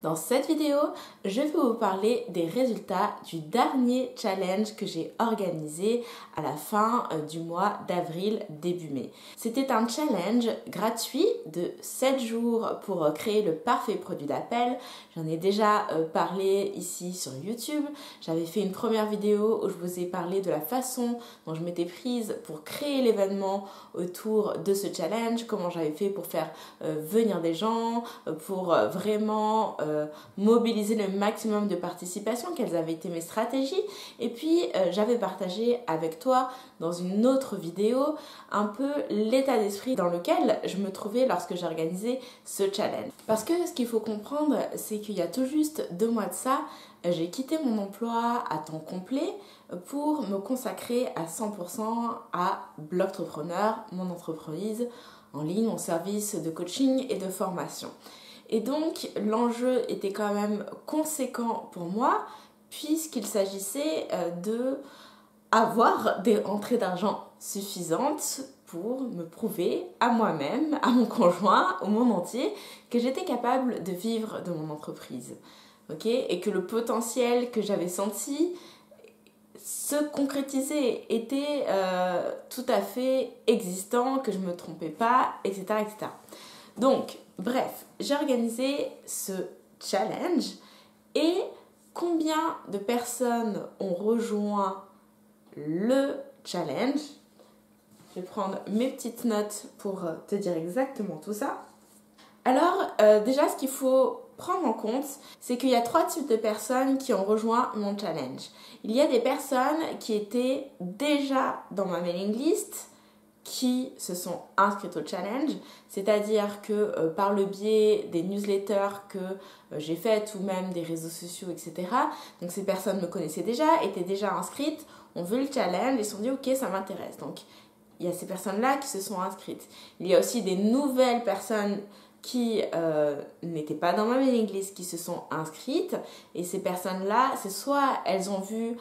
Dans cette vidéo, je vais vous parler des résultats du dernier challenge que j'ai organisé à la fin du mois d'avril, début mai. C'était un challenge gratuit de 7 jours pour créer le parfait produit d'appel. J'en ai déjà parlé ici sur YouTube. J'avais fait une première vidéo où je vous ai parlé de la façon dont je m'étais prise pour créer l'événement autour de ce challenge, comment j'avais fait pour faire venir des gens, pour vraiment mobiliser le maximum de participation, quelles avaient été mes stratégies. Et puis j'avais partagé avec toi dans une autre vidéo un peu l'état d'esprit dans lequel je me trouvais lorsque j'ai organisé ce challenge. Parce que ce qu'il faut comprendre, c'est qu'il y a tout juste 2 mois de ça, j'ai quitté mon emploi à temps complet pour me consacrer à 100% à Blogtrepreneur, mon entreprise en ligne, mon service de coaching et de formation. Et donc, l'enjeu était quand même conséquent pour moi puisqu'il s'agissait de avoir des rentrées d'argent suffisantes pour me prouver à moi-même, à mon conjoint, au monde entier, que j'étais capable de vivre de mon entreprise. Et que le potentiel que j'avais senti se concrétisait, était tout à fait existant, que je ne me trompais pas, etc., etc. Donc, bref, j'ai organisé ce challenge et combien de personnes ont rejoint le challenge? Je vais prendre mes petites notes pour te dire exactement tout ça. Alors, déjà, ce qu'il faut prendre en compte, c'est qu'il y a 3 types de personnes qui ont rejoint mon challenge. Il y a des personnes qui étaient déjà dans ma mailing list, qui se sont inscrites au challenge, c'est-à-dire que par le biais des newsletters que j'ai faites ou même des réseaux sociaux, etc. Donc ces personnes me connaissaient déjà, étaient déjà inscrites, ont vu le challenge et se sont dit ok, ça m'intéresse. Donc il y a ces personnes-là qui se sont inscrites. Il y a aussi des nouvelles personnes qui n'étaient pas dans ma mailing list, qui se sont inscrites, et ces personnes-là, c'est soit elles ont vu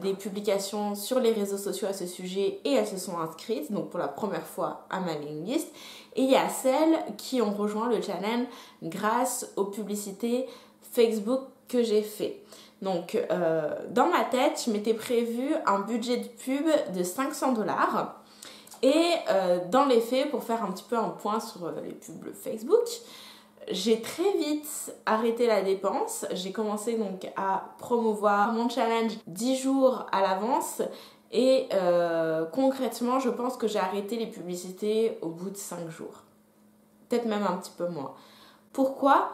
des publications sur les réseaux sociaux à ce sujet et elles se sont inscrites, donc pour la première fois à ma mailing list, et il y a celles qui ont rejoint le challenge grâce aux publicités Facebook que j'ai fait. Donc dans ma tête, je m'étais prévu un budget de pub de 500 $. Et dans les faits, pour faire un petit peu un point sur les pubs Facebook, j'ai très vite arrêté la dépense. J'ai commencé donc à promouvoir mon challenge 10 jours à l'avance. Et concrètement, je pense que j'ai arrêté les publicités au bout de 5 jours. Peut-être même un petit peu moins. Pourquoi ?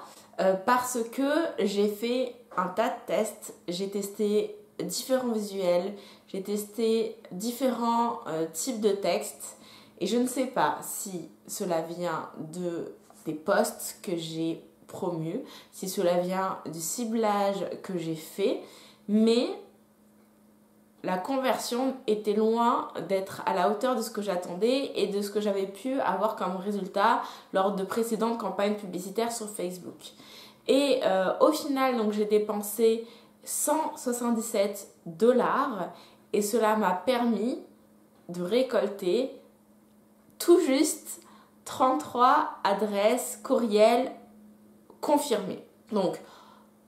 Parce que j'ai fait un tas de tests. J'ai testé différents visuels, j'ai testé différents types de textes et je ne sais pas si cela vient des posts que j'ai promus, si cela vient du ciblage que j'ai fait, mais la conversion était loin d'être à la hauteur de ce que j'attendais et de ce que j'avais pu avoir comme résultat lors de précédentes campagnes publicitaires sur Facebook. Et au final, donc, j'ai dépensé 177 $, et cela m'a permis de récolter tout juste 33 adresses courriels confirmées. Donc,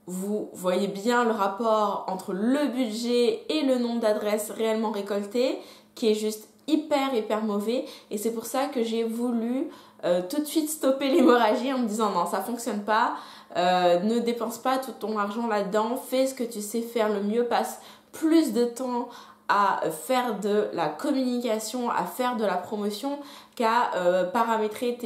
vous voyez bien le rapport entre le budget et le nombre d'adresses réellement récoltées qui est juste hyper mauvais, et c'est pour ça que j'ai voulu tout de suite stopper l'hémorragie en me disant non, ça fonctionne pas, ne dépense pas tout ton argent là-dedans, fais ce que tu sais faire le mieux, passe plus de temps à faire de la communication, à faire de la promotion qu'à paramétrer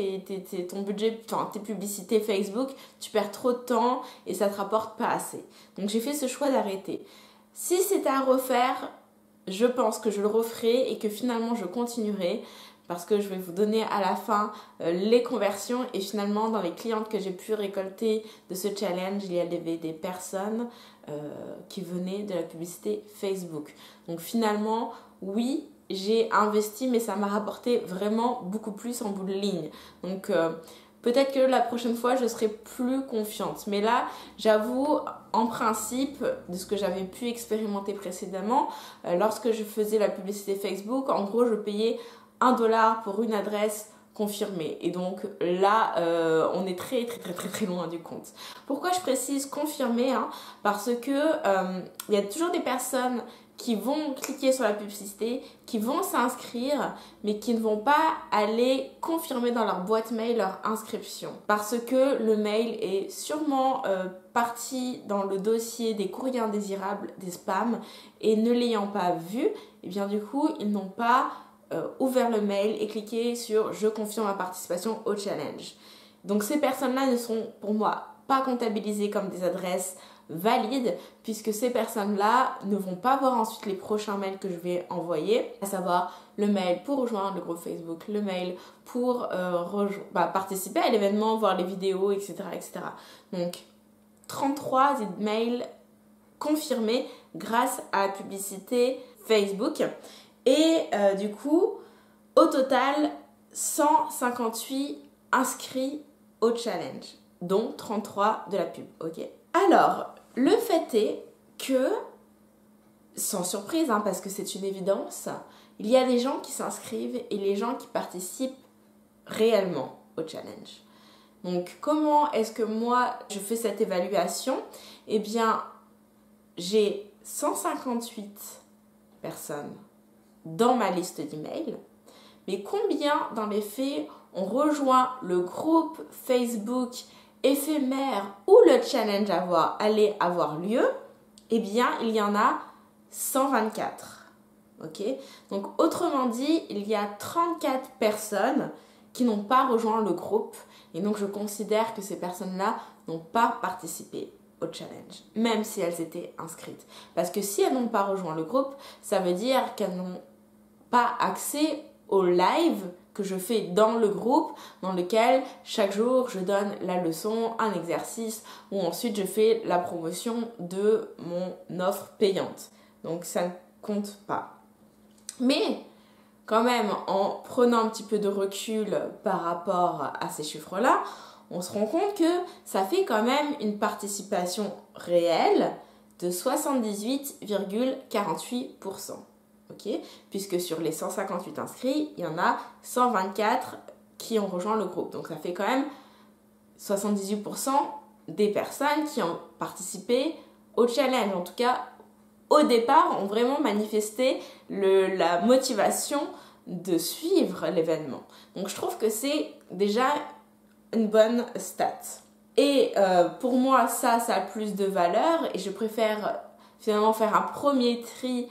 ton budget, enfin tes publicités Facebook. Tu perds trop de temps et ça te rapporte pas assez. Donc j'ai fait ce choix d'arrêter. Si c'était à refaire, je pense que je le referai et que finalement je continuerai, parce que je vais vous donner à la fin les conversions, et finalement dans les clientes que j'ai pu récolter de ce challenge, il y avait des personnes qui venaient de la publicité Facebook. Donc finalement, oui, j'ai investi, mais ça m'a rapporté vraiment beaucoup plus en bout de ligne. Donc peut-être que la prochaine fois, je serai plus confiante. Mais là, j'avoue, en principe, de ce que j'avais pu expérimenter précédemment, lorsque je faisais la publicité Facebook, en gros, je payais 1 $ pour une adresse confirmé. Et donc là, on est très loin du compte. Pourquoi je précise confirmé, hein? Parce que il y a toujours des personnes qui vont cliquer sur la publicité, qui vont s'inscrire, mais qui ne vont pas aller confirmer dans leur boîte mail leur inscription. Parce que le mail est sûrement parti dans le dossier des courriers indésirables, des spams, et ne l'ayant pas vu, et bien du coup, ils n'ont pas ouvert le mail et cliqué sur « Je confirme ma participation au challenge ». Donc ces personnes-là ne sont pour moi pas comptabilisées comme des adresses valides, puisque ces personnes-là ne vont pas voir ensuite les prochains mails que je vais envoyer, à savoir le mail pour rejoindre le groupe Facebook, le mail pour participer à l'événement, voir les vidéos, etc. etc. Donc 33 emails confirmés grâce à la publicité Facebook. Et du coup, au total, 158 inscrits au challenge, dont 33 de la pub, ok? Alors, le fait est que, sans surprise, hein, parce que c'est une évidence, il y a des gens qui s'inscrivent et les gens qui participent réellement au challenge. Donc, comment est-ce que moi, je fais cette évaluation? Eh bien, j'ai 158 personnes dans ma liste d'emails, mais combien dans les faits ont rejoint le groupe Facebook éphémère où le challenge allait avoir lieu? Eh bien, il y en a 124. Ok? Donc, autrement dit, il y a 34 personnes qui n'ont pas rejoint le groupe, et donc je considère que ces personnes-là n'ont pas participé au challenge, même si elles étaient inscrites. Parce que si elles n'ont pas rejoint le groupe, ça veut dire qu'elles n'ont pas accès au live que je fais dans le groupe, dans lequel chaque jour je donne la leçon, un exercice, ou ensuite je fais la promotion de mon offre payante. Donc ça ne compte pas. Mais quand même, en prenant un petit peu de recul par rapport à ces chiffres-là, on se rend compte que ça fait quand même une participation réelle de 78,48%. Okay? Puisque sur les 158 inscrits, il y en a 124 qui ont rejoint le groupe. Donc ça fait quand même 78% des personnes qui ont participé au challenge. En tout cas, au départ, ont vraiment manifesté la motivation de suivre l'événement. Donc je trouve que c'est déjà une bonne stat. Et pour moi, ça a plus de valeur et je préfère finalement faire un premier tri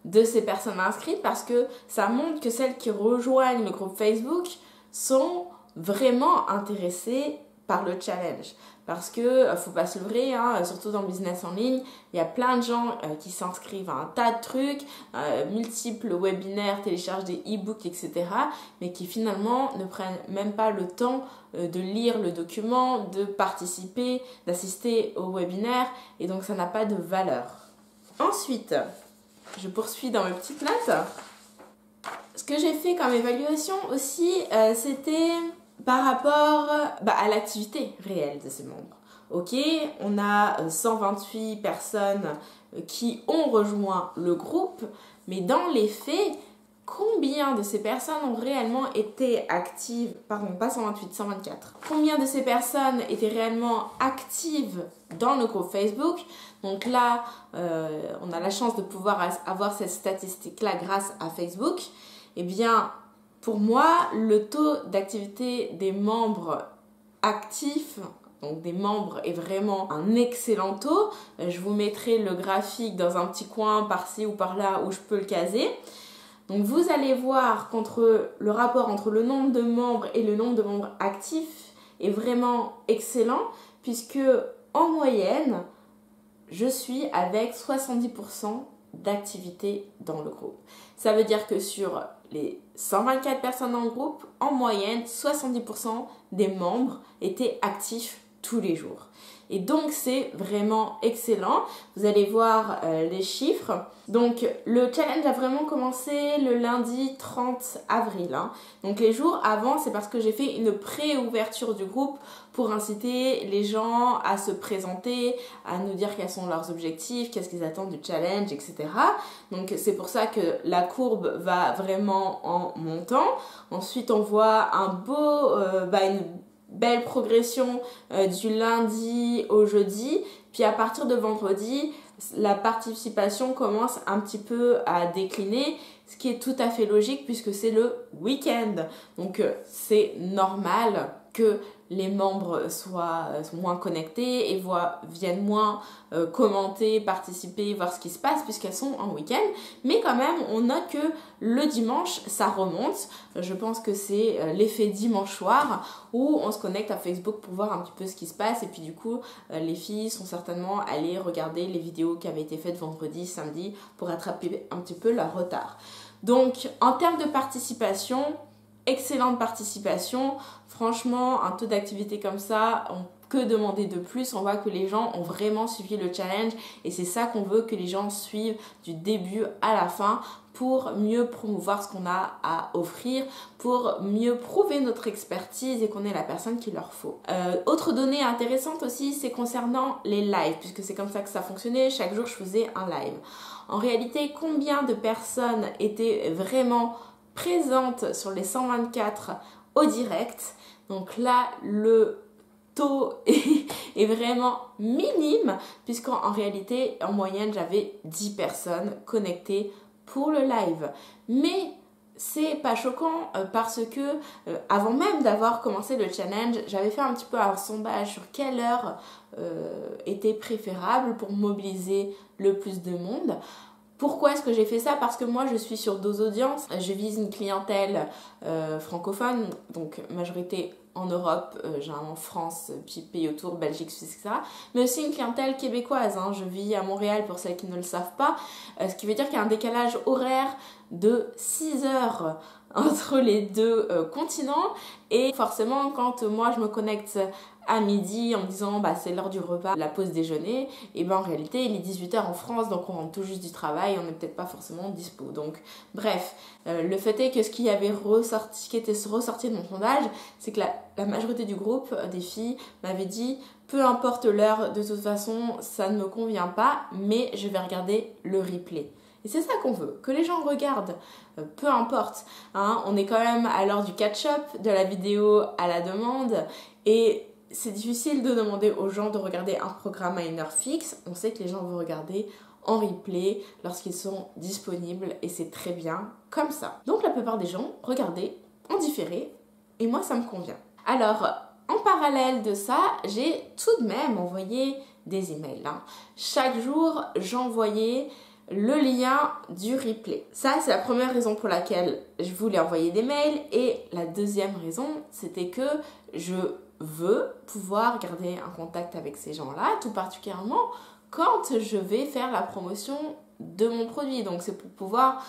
de ces personnes inscrites parce que ça montre que celles qui rejoignent le groupe Facebook sont vraiment intéressées par le challenge. Parce que, faut pas se leurrer, hein, surtout dans le business en ligne, il y a plein de gens qui s'inscrivent à un tas de trucs, multiples webinaires, téléchargent des e-books, etc. mais qui finalement ne prennent même pas le temps de lire le document, de participer, d'assister au webinaire, et donc ça n'a pas de valeur. Ensuite, je poursuis dans mes petites notes. Ce que j'ai fait comme évaluation aussi, c'était par rapport à l'activité réelle de ces membres. Ok, on a 128 personnes qui ont rejoint le groupe, mais dans les faits, combien de ces personnes ont réellement été actives, pardon, pas 128, 124. Combien de ces personnes étaient réellement actives dans le groupe Facebook? Donc là, on a la chance de pouvoir avoir cette statistique-là grâce à Facebook. Eh bien, pour moi, le taux d'activité des membres actifs, donc des membres, est vraiment un excellent taux. Je vous mettrai le graphique dans un petit coin par-ci ou par-là où je peux le caser. Donc vous allez voir le rapport entre le nombre de membres et le nombre de membres actifs est vraiment excellent puisque en moyenne, je suis avec 70% d'activité dans le groupe. Ça veut dire que sur les 124 personnes dans le groupe, en moyenne, 70% des membres étaient actifs tous les jours. Et donc c'est vraiment excellent. Vous allez voir les chiffres. Donc le challenge a vraiment commencé le lundi 30 avril. Donc les jours avant, c'est parce que j'ai fait une pré-ouverture du groupe pour inciter les gens à se présenter, à nous dire quels sont leurs objectifs, qu'est-ce qu'ils attendent du challenge, etc. Donc c'est pour ça que la courbe va vraiment en montant. Ensuite on voit une belle progression du lundi au jeudi. Puis à partir de vendredi, la participation commence un petit peu à décliner, ce qui est tout à fait logique puisque c'est le week-end. Donc c'est normal que les membres soient moins connectés et viennent moins commenter, participer, voir ce qui se passe puisqu'elles sont en week-end. Mais quand même, on note que le dimanche, ça remonte. Je pense que c'est l'effet dimanche soir où on se connecte à Facebook pour voir un petit peu ce qui se passe. Et puis du coup, les filles sont certainement allées regarder les vidéos qui avaient été faites vendredi, samedi pour rattraper un petit peu leur retard. Donc, en termes de participation, excellente participation. Franchement, un taux d'activité comme ça, que demander de plus? On voit que les gens ont vraiment suivi le challenge et c'est ça qu'on veut, que les gens suivent du début à la fin pour mieux promouvoir ce qu'on a à offrir, pour mieux prouver notre expertise et qu'on est la personne qu'il leur faut. Autre donnée intéressante aussi, c'est concernant les lives, puisque c'est comme ça que ça fonctionnait. Chaque jour, je faisais un live. En réalité, combien de personnes étaient vraiment présentes sur les 124 au direct? Donc là, le taux est vraiment minime puisqu'en réalité, en moyenne, j'avais 10 personnes connectées pour le live. Mais c'est pas choquant parce que avant même d'avoir commencé le challenge, j'avais fait un petit peu un sondage sur quelle heure était préférable pour mobiliser le plus de monde. Pourquoi est-ce que j'ai fait ça? Parce que moi je suis sur deux audiences. Je vise une clientèle francophone, donc majorité en Europe, généralement France, puis pays autour, Belgique, Suisse, etc. Mais aussi une clientèle québécoise. Je vis à Montréal pour celles qui ne le savent pas. Ce qui veut dire qu'il y a un décalage horaire de 6 heures entre les deux continents. Et forcément, quand moi je me connecte à midi en me disant c'est l'heure du repas, la pause déjeuner, et en réalité il est 18h en France, donc on rentre tout juste du travail, on n'est peut-être pas forcément dispo. Donc bref, le fait est que ce qui était ressorti de mon sondage, c'est que la majorité du groupe des filles m'avait dit peu importe l'heure, de toute façon ça ne me convient pas, mais je vais regarder le replay. Et c'est ça qu'on veut, que les gens regardent, peu importe. On est quand même à l'heure du catch-up, de la vidéo à la demande, et c'est difficile de demander aux gens de regarder un programme à une heure fixe. On sait que les gens vont regarder en replay lorsqu'ils sont disponibles et c'est très bien comme ça. Donc la plupart des gens regardaient en différé et moi ça me convient. Alors en parallèle de ça, j'ai tout de même envoyé des emails. Chaque jour, j'envoyais le lien du replay. Ça, c'est la première raison pour laquelle je voulais envoyer des mails. Et la deuxième raison, c'était que je veux pouvoir garder un contact avec ces gens-là, tout particulièrement quand je vais faire la promotion de mon produit. Donc c'est pour pouvoir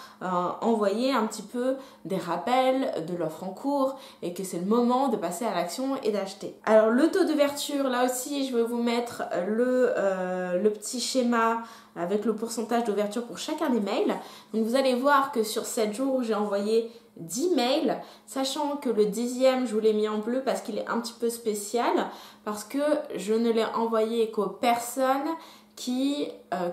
envoyer un petit peu des rappels de l'offre en cours et que c'est le moment de passer à l'action et d'acheter. Alors le taux d'ouverture, là aussi je vais vous mettre le petit schéma avec le pourcentage d'ouverture pour chacun des mails. Donc vous allez voir que sur 7 jours j'ai envoyé 10 mails, sachant que le 10e je vous l'ai mis en bleu parce qu'il est un petit peu spécial, parce que je ne l'ai envoyé qu'aux personnes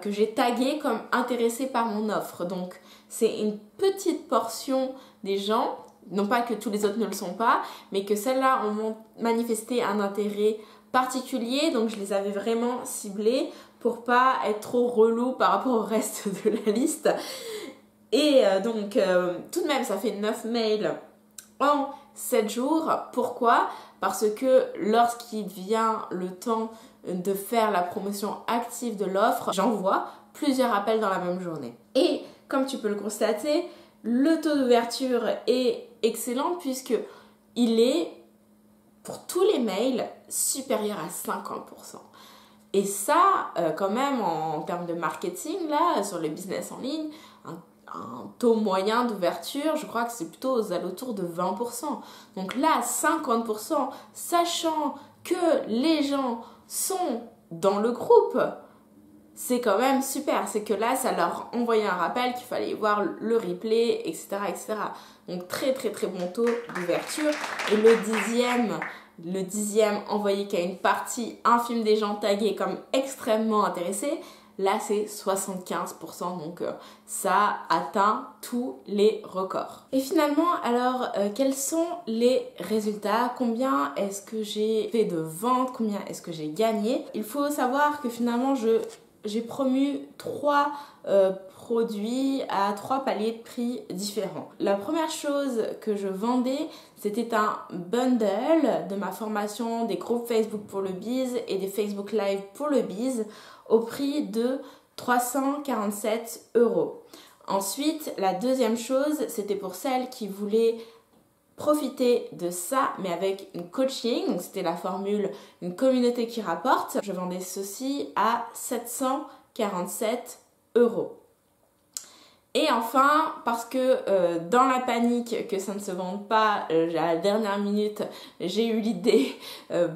que j'ai taguées comme intéressées par mon offre. Donc c'est une petite portion des gens, non pas que tous les autres ne le sont pas, mais que celles-là ont manifesté un intérêt particulier, donc je les avais vraiment ciblées pour pas être trop relou par rapport au reste de la liste. Et donc tout de même ça fait 9 mails en 7 jours. Pourquoi? Parce que lorsqu'il vient le temps de faire la promotion active de l'offre, j'envoie plusieurs appels dans la même journée. Et comme tu peux le constater, le taux d'ouverture est excellent puisque il est, pour tous les mails, supérieur à 50%. Et ça, quand même, en termes de marketing, là, sur les business en ligne, un taux moyen d'ouverture, je crois que c'est plutôt aux alentours de 20%. Donc là, 50%, sachant que les gens sont dans le groupe, c'est quand même super. C'est que là, ça leur envoyait un rappel qu'il fallait voir le replay, etc., etc. Donc très très très bon taux d'ouverture. Et le dixième envoyé qu'à une partie infime des gens tagués comme extrêmement intéressés, là c'est 75%, donc ça atteint tous les records. Et finalement, alors quels sont les résultats? Combien est-ce que j'ai fait de ventes? Combien est-ce que j'ai gagné? Il faut savoir que finalement j'ai promu 3 produits à 3 paliers de prix différents. La première chose que je vendais, c'était un bundle de ma formation des groupes Facebook pour le biz et des Facebook Live pour le biz au prix de 347 €. Ensuite, la deuxième chose, c'était pour celles qui voulaient profiter de ça, mais avec une coaching, donc c'était la formule une communauté qui rapporte. Je vendais ceci à 747 €. Et enfin, parce que dans la panique que ça ne se vende pas, à la dernière minute, j'ai eu l'idée,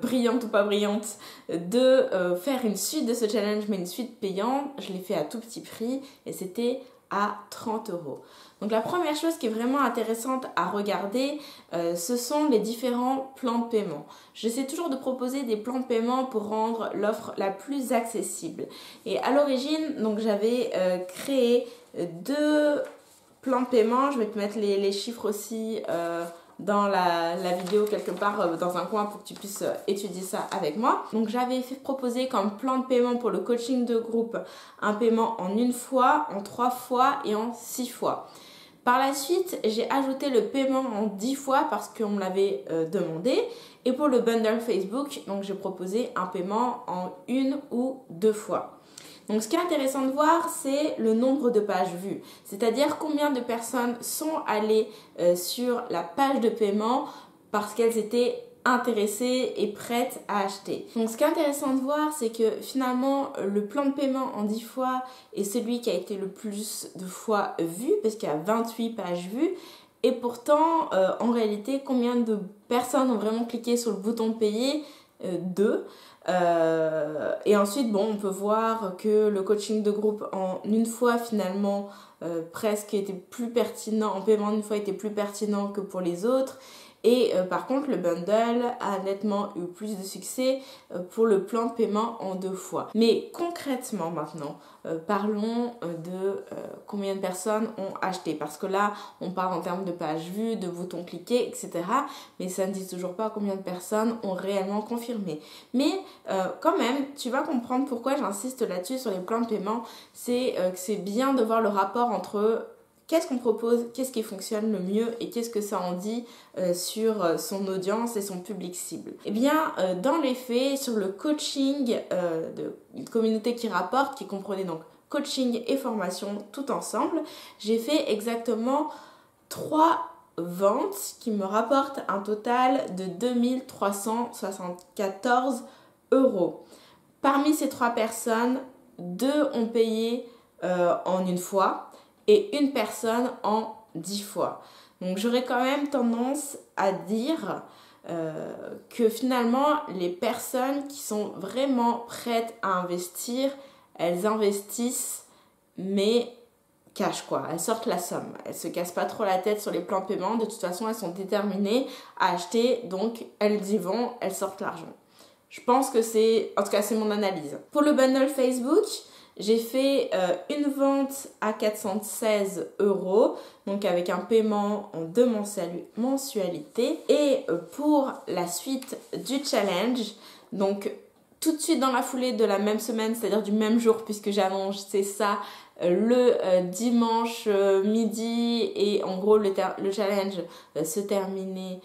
brillante ou pas brillante, de faire une suite de ce challenge, mais une suite payante. Je l'ai fait à tout petit prix et c'était à 30 €. Donc la première chose qui est vraiment intéressante à regarder, ce sont les différents plans de paiement. J'essaie toujours de proposer des plans de paiement pour rendre l'offre la plus accessible. Et à l'origine, donc j'avais créé 2 plans de paiement. Je vais te mettre les chiffres aussi dans la vidéo quelque part dans un coin pour que tu puisses étudier ça avec moi. Donc j'avais proposé comme plan de paiement pour le coaching de groupe un paiement en 1 fois, en 3 fois et en 6 fois. Par la suite, j'ai ajouté le paiement en 10 fois parce qu'on me l'avait demandé. Et pour le bundle Facebook, donc j'ai proposé un paiement en 1 ou 2 fois. Donc ce qui est intéressant de voir, c'est le nombre de pages vues. C'est-à-dire combien de personnes sont allées sur la page de paiement parce qu'elles étaient intéressées et prêtes à acheter. Donc ce qui est intéressant de voir, c'est que finalement le plan de paiement en 10 fois est celui qui a été le plus de fois vu parce qu'il y a 28 pages vues. Et pourtant, en réalité, combien de personnes ont vraiment cliqué sur le bouton payer? 2. Et ensuite, bon, on peut voir que le coaching de groupe en 1 fois finalement presque était plus pertinent, en paiement d'1 fois était plus pertinent que pour les autres. Et par contre, le bundle a nettement eu plus de succès pour le plan de paiement en 2 fois. Mais concrètement maintenant, parlons de combien de personnes ont acheté. Parce que là, on parle en termes de pages vues, de boutons cliqués, etc. Mais ça ne dit toujours pas combien de personnes ont réellement confirmé. Mais quand même, tu vas comprendre pourquoi j'insiste là-dessus sur les plans de paiement. C'est que c'est bien de voir le rapport entre qu'est-ce qu'on propose, qu'est-ce qui fonctionne le mieux et qu'est-ce que ça en dit sur son audience et son public cible. Eh bien, dans les faits, sur le coaching d'une communauté qui rapporte, qui comprenait donc coaching et formation tout ensemble, j'ai fait exactement 3 ventes qui me rapportent un total de 2374 €. Parmi ces 3 personnes, 2 ont payé en 1 fois et 1 personne en 10 fois. Donc j'aurais quand même tendance à dire que finalement les personnes qui sont vraiment prêtes à investir, elles investissent mais cash quoi, elles sortent la somme, elles se cassent pas trop la tête sur les plans de paiement, de toute façon elles sont déterminées à acheter, donc elles y vont, elles sortent l'argent. Je pense que en tout cas c'est mon analyse. Pour le bundle Facebook, j'ai fait une vente à 416 €, donc avec un paiement en 2 mensualités. Et pour la suite du challenge, donc tout de suite dans la foulée de la même semaine, c'est-à-dire du même jour, puisque j'ai annoncé ça le dimanche midi, et en gros le challenge se terminait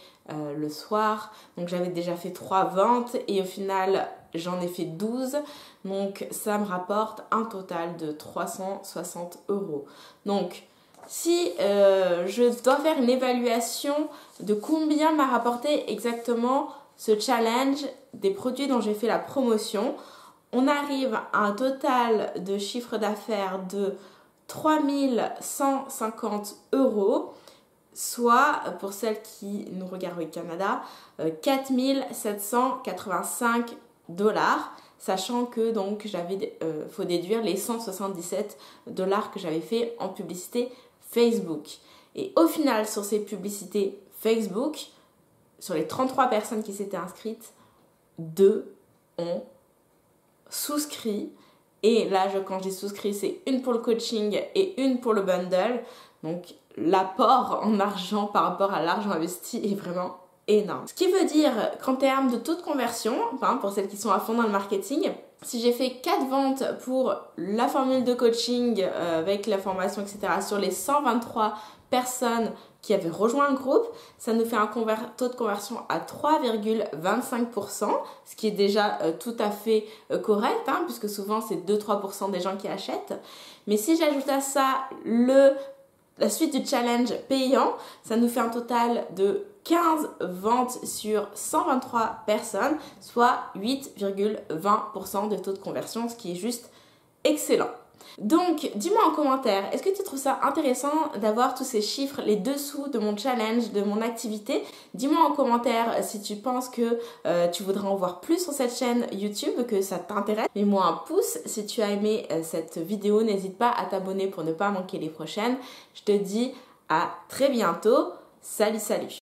le soir. Donc j'avais déjà fait 3 ventes et au final j'en ai fait 12. Donc ça me rapporte un total de 360 €. Donc si je dois faire une évaluation de combien m'a rapporté exactement ce challenge des produits dont j'ai fait la promotion, on arrive à un total de chiffre d'affaires de 3150 €, soit, pour celles qui nous regardent au Canada, 4 785 $, sachant que donc faut déduire les 177 $ que j'avais fait en publicité Facebook. Et au final, sur ces publicités Facebook, sur les 33 personnes qui s'étaient inscrites, 2 ont souscrit. Et là, quand j'ai souscrit, c'est une pour le coaching et une pour le bundle. Donc, l'apport en argent par rapport à l'argent investi est vraiment énorme. Ce qui veut dire qu'en termes de taux de conversion, pour celles qui sont à fond dans le marketing, si j'ai fait 4 ventes pour la formule de coaching avec la formation, etc., sur les 123 personnes qui avaient rejoint le groupe, ça nous fait un taux de conversion à 3,25%, ce qui est déjà tout à fait correct, puisque souvent c'est 2-3% des gens qui achètent. Mais si j'ajoute à ça la suite du challenge payant, ça nous fait un total de 15 ventes sur 123 personnes, soit 8,20% de taux de conversion, ce qui est juste excellent. Donc, dis-moi en commentaire, est-ce que tu trouves ça intéressant d'avoir tous ces chiffres, les dessous de mon challenge, de mon activité? Dis-moi en commentaire si tu penses que tu voudrais en voir plus sur cette chaîne YouTube, que ça t'intéresse. Mets-moi un pouce si tu as aimé cette vidéo. N'hésite pas à t'abonner pour ne pas manquer les prochaines. Je te dis à très bientôt. Salut, salut!